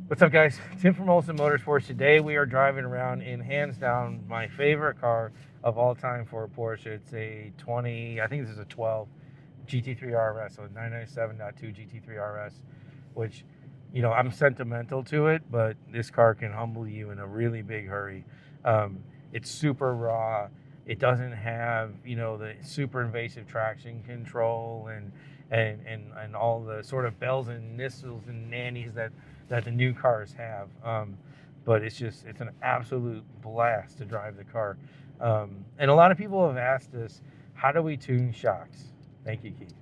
What's up, guys? Tim from Olsen Motorsports. Today we are driving around in, hands down, my favorite car of all time for a Porsche. It's a 20, I think this is a 12 GT3RS, so 997.2 GT3RS, which, you know, I'm sentimental to it, but this car can humble you in a really big hurry. It's super raw. It doesn't have, you know, the super invasive traction control and all the sort of bells and whistles and nannies that the new cars have. But it's an absolute blast to drive the car. And a lot of people have asked us, how do we tune shocks? Thank you, Keith.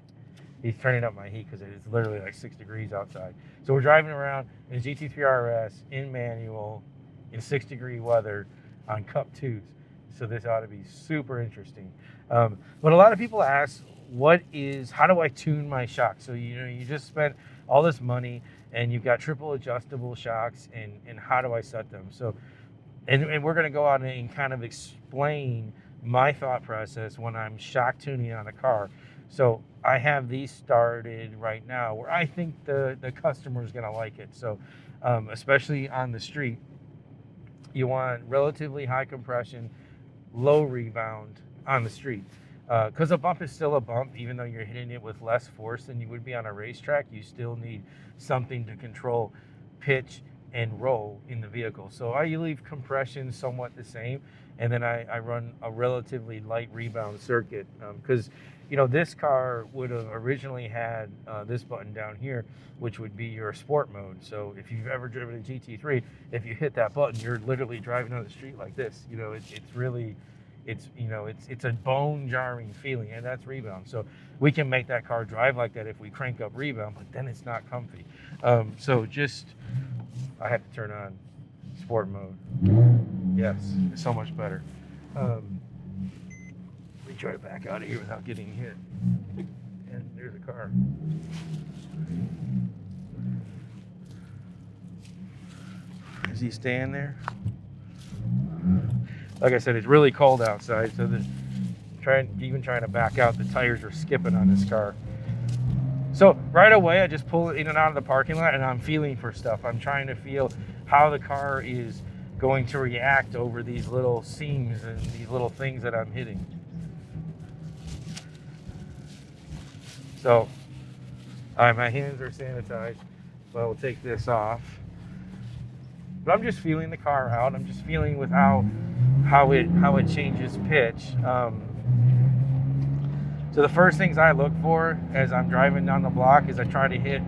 He's turning up my heat because it's literally like 6 degrees outside. So we're driving around in GT3RS in manual in 6-degree weather on Cup 2s. So this ought to be super interesting. But a lot of people ask, how do I tune my shocks? So, you know, you just spent all this money and you've got triple adjustable shocks, and how do I set them? So, and we're going to go out and kind of explain my thought process when I'm shock tuning on a car. So I have these started right now where I think the customer is going to like it. So especially on the street, you want relatively high compression, low rebound on the street. Because a bump is still a bump, even though you're hitting it with less force than you would be on a racetrack. You still need something to control pitch and roll in the vehicle. So I leave compression somewhat the same, and then I run a relatively light rebound circuit. Because, you know, this car would have originally had this button down here, which would be your sport mode. So if you've ever driven a GT3, if you hit that button, you're literally driving on the street like this. You know, it's really... It's a bone-jarring feeling, and that's rebound. So we can make that car drive like that if we crank up rebound, but then it's not comfy. I have to turn on sport mode. Yes, it's so much better. Let me try to back out of here without getting hit. And there's a car. Is he staying there? Like I said, it's really cold outside, so even trying to back out, the tires are skipping on this car. So right away, I just pull it in and out of the parking lot, and I'm feeling for stuff. I'm trying to feel how the car is going to react over these little seams and these little things that I'm hitting. So, all right, my hands are sanitized, so I'll take this off. But I'm just feeling the car out. I'm just feeling with how it changes pitch. So the first things I look for as I'm driving down the block is I try to hit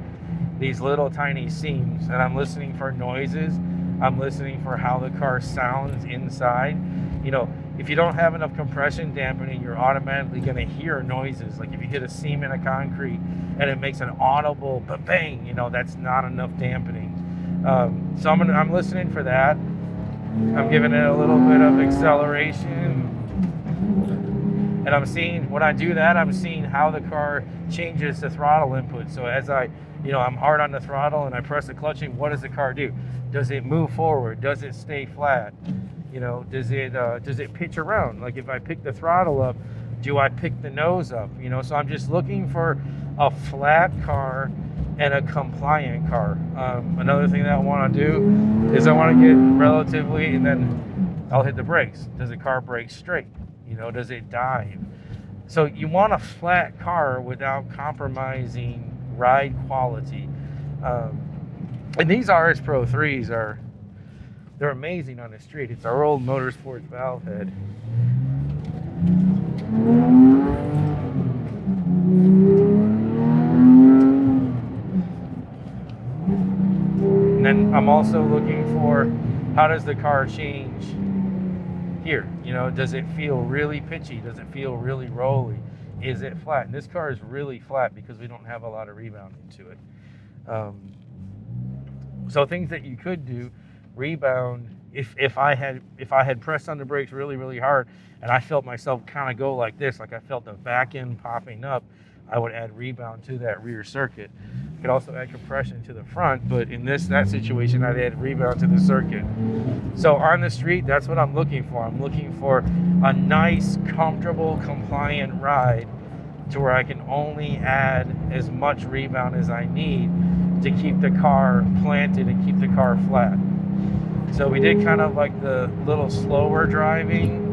these little tiny seams, and I'm listening for noises. I'm listening for how the car sounds inside. You know, if you don't have enough compression dampening, you're automatically going to hear noises. Like if you hit a seam in a concrete and it makes an audible bang, you know, that's not enough dampening. So I'm listening for that. I'm giving it a little bit of acceleration. And I'm seeing, when I do that, I'm seeing how the car changes the throttle input. So as I'm hard on the throttle and I press the clutch, what does the car do? Does it move forward? Does it stay flat? You know, does it pitch around? Like if I pick the throttle up, do I pick the nose up? You know, so I'm just looking for a flat car and a compliant car. Another thing that I want to do is I want to get relatively, and then I'll hit the brakes. Does the car brake straight? You know, does it dive? So you want a flat car without compromising ride quality. And these RSPro 3s they're amazing on the street. It's our old Motorsports valve head. And then I'm also looking for, how does the car change here? You know, does it feel really pitchy? Does it feel really rolly? Is it flat? And this car is really flat because we don't have a lot of rebound into it. So things that you could do, rebound, if I had pressed on the brakes really, really hard and I felt myself kind of go like this, like I felt the back end popping up, I would add rebound to that rear circuit. I could also add compression to the front, but in that situation, I'd add rebound to the circuit. So on the street, that's what I'm looking for. I'm looking for a nice, comfortable, compliant ride to where I can only add as much rebound as I need to keep the car planted and keep the car flat. So we did kind of like the little slower driving.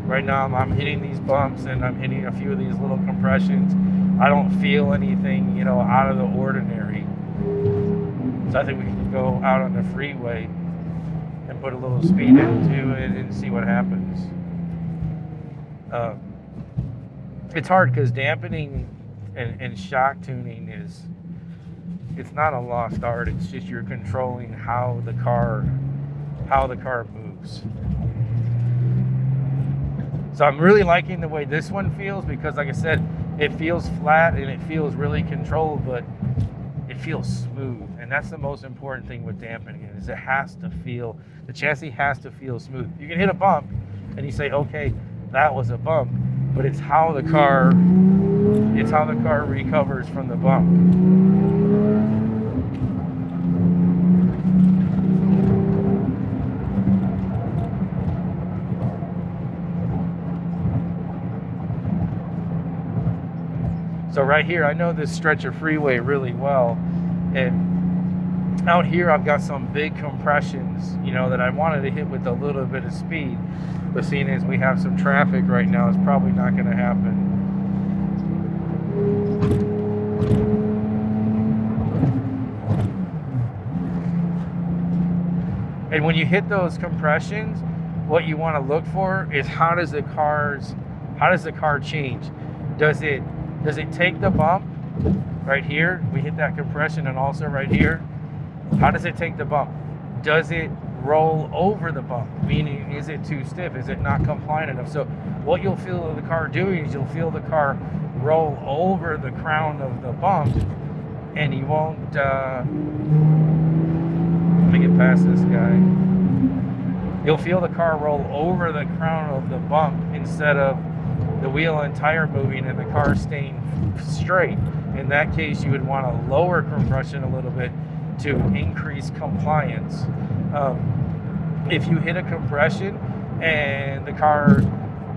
Right now I'm hitting these bumps and I'm hitting a few of these little compressions. I don't feel anything, you know, out of the ordinary. So I think we can go out on the freeway and put a little speed into it and see what happens. It's hard because dampening and shock tuning it's not a lost art. It's just you're controlling how the car moves. So I'm really liking the way this one feels because, like I said, it feels flat and it feels really controlled, but it feels smooth. And that's the most important thing with dampening is it has to feel, the chassis has to feel smooth. You can hit a bump and you say, okay, that was a bump, but it's how the car recovers from the bump. So right here, I know this stretch of freeway really well, and out here I've got some big compressions, you know, that I wanted to hit with a little bit of speed, but seeing as we have some traffic right now, it's probably not going to happen. And when you hit those compressions, what you want to look for is how does the car change? Does it take the bump right here? We hit that compression, and also right here. How does it take the bump? Does it roll over the bump? Meaning, is it too stiff? Is it not compliant enough? So what you'll feel the car doing is you'll feel the car roll over the crown of the bump, and you won't, let me get past this guy. You'll feel the car roll over the crown of the bump instead of the wheel and tire moving and the car staying straight. In that case, you would want to lower compression a little bit to increase compliance. If you hit a compression and the car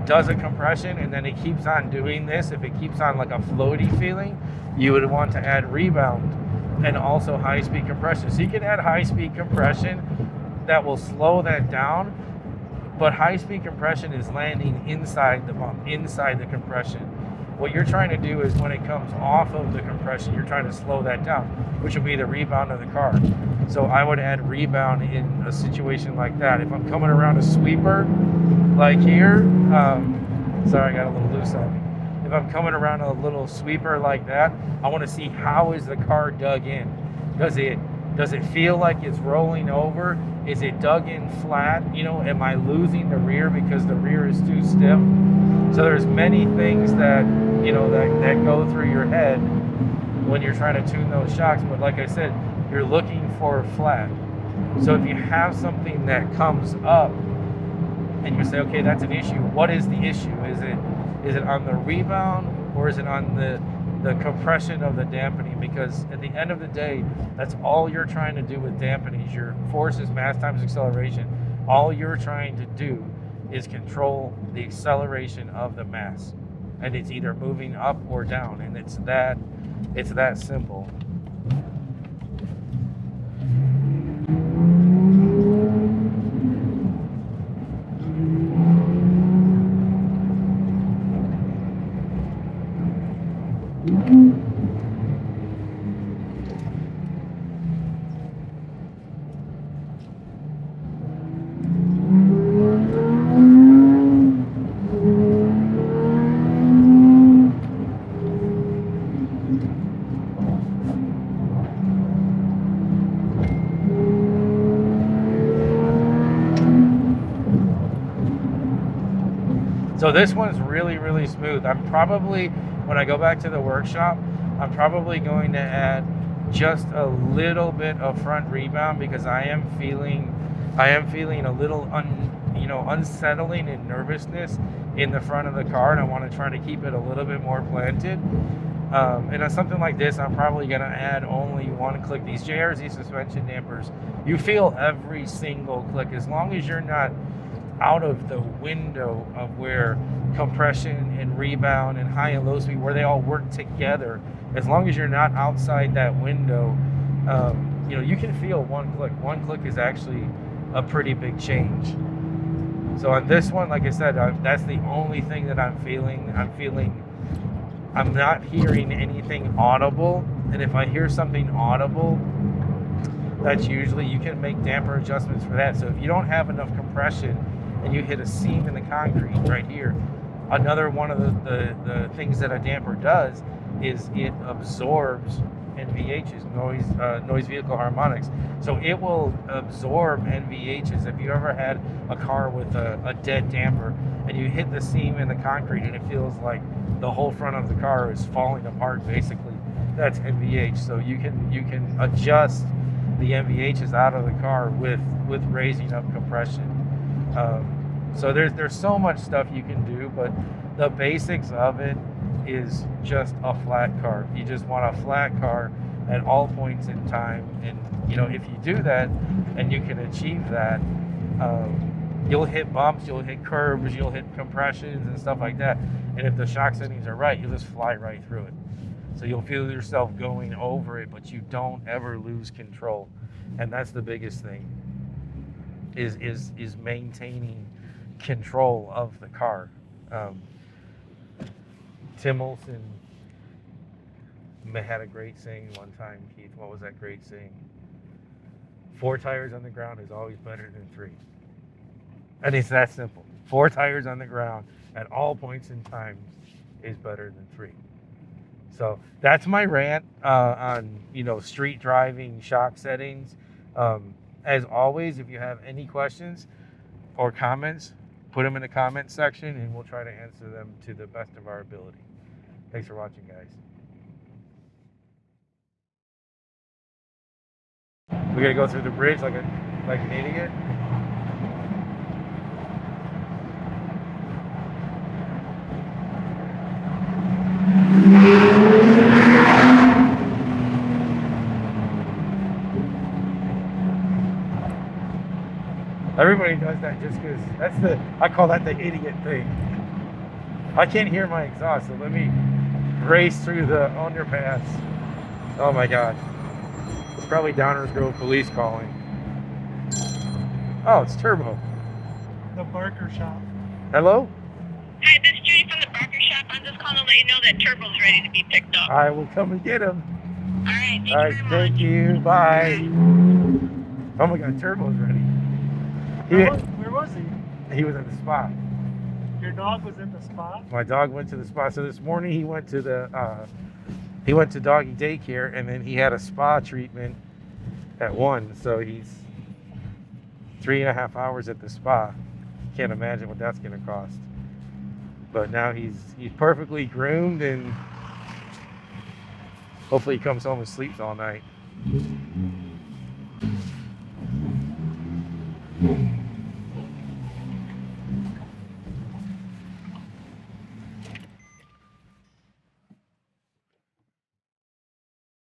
does a compression and then it keeps on doing this, if it keeps on like a floaty feeling, you would want to add rebound and also high-speed compression. So you can add high-speed compression that will slow that down, but high-speed compression is landing inside the bump, inside the compression. What you're trying to do is when it comes off of the compression, you're trying to slow that down, which will be the rebound of the car. So I would add rebound in a situation like that. If I'm coming around a sweeper, like here, sorry, I got a little loose on me. If I'm coming around a little sweeper like that, I want to see how is the car dug in. Does it feel like it's rolling over? Is it dug in flat? You know, am I losing the rear because the rear is too stiff? So there's many things that, you know, that go through your head when you're trying to tune those shocks. But like I said, you're looking for flat. So if you have something that comes up and you say, okay, that's an issue. What is the issue? Is it on the rebound or is it on the compression of the dampening? Because at the end of the day, that's all you're trying to do with dampening is your force is mass times acceleration. All you're trying to do is control the acceleration of the mass, and it's either moving up or down, and it's that simple. So this one's really, really smooth. I'm probably, when I go back to the workshop, I'm probably going to add just a little bit of front rebound because I am feeling a little unsettling and nervousness in the front of the car, and I want to try to keep it a little bit more planted. And on something like this, I'm probably going to add only one click. These JRZ suspension dampers, you feel every single click as long as you're not out of the window of where compression and rebound and high and low speed, where they all work together as long as you're not outside that window, you know, you can feel one click. One click is actually a pretty big change. So on this one, like I said, that's the only thing that I'm feeling. I'm not hearing anything audible. And if I hear something audible, that's usually, you can make damper adjustments for that. So if you don't have enough compression and you hit a seam in the concrete right here, another one of the things that a damper does is it absorbs NVHs, noise vehicle harmonics. So it will absorb NVHs. If you ever had a car with a dead damper and you hit the seam in the concrete and it feels like the whole front of the car is falling apart, basically, that's NVH. So you can adjust the NVHs out of the car with raising up compression. So there's so much stuff you can do, but the basics of it is just a flat car. You just want a flat car at all points in time. And you know, if you do that and you can achieve that, you'll hit bumps, you'll hit curbs, you'll hit compressions and stuff like that. And if the shock settings are right, you'll just fly right through it. So you'll feel yourself going over it, but you don't ever lose control. And that's the biggest thing, is maintaining control of the car. Tim Olsen had a great saying one time, Keith. What was that great saying? 4 tires on the ground is always better than 3. And it's that simple. 4 tires on the ground at all points in time is better than 3. So that's my rant on, you know, street driving shock settings. As always, if you have any questions or comments, put them in the comment section and we'll try to answer them to the best of our ability. Thanks for watching, guys. We gotta go through the bridge like an idiot. Everybody does that just because I call that the idiot thing. I can't hear my exhaust, so let me race through the underpass. Oh my God. It's probably Downers Grove police calling. Oh, it's Turbo. The Barker shop. Hello? Hi, this is Judy from the Barker shop. I'm just calling to let you know that Turbo's ready to be picked up. I will come and get him. All right, thank All right, you very thank much. you. Bye. Oh my God, Turbo's ready. Where was he? He was at the spa. Your dog was at the spa? My dog went to the spa. So this morning he went to doggy daycare, and then he had a spa treatment at 1. So he's 3.5 hours at the spa. Can't imagine what that's going to cost. But now he's perfectly groomed, and hopefully he comes home and sleeps all night.